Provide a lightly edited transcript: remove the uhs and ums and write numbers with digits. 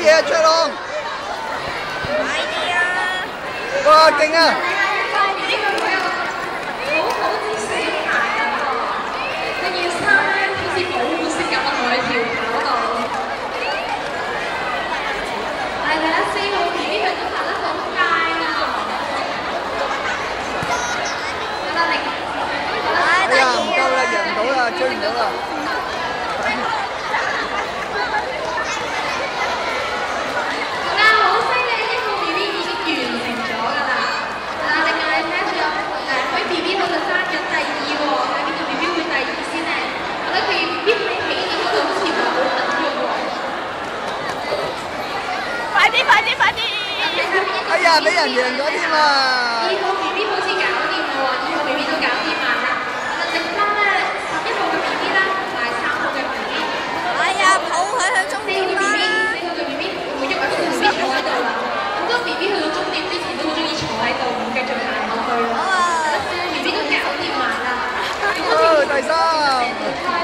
嘢啊，卓朗！快啲啊！哇，勁啊！哎呀，唔夠啦，贏唔到啦，追唔到啦！快啲！哎呀，俾人贏咗添啊！2號 BB 好似搞掂喎，2號 BB 都搞掂埋啦。剩翻咧11號嘅 BB 啦，同埋3號嘅 BB。哎呀，抱佢去終點啦！4號嘅 BB 會喐一個 BB 坐喺度啦。好多 BB 去到終點之前都好中意坐喺度，唔繼續行落去啦。4號 BB 都搞掂埋啦。第3。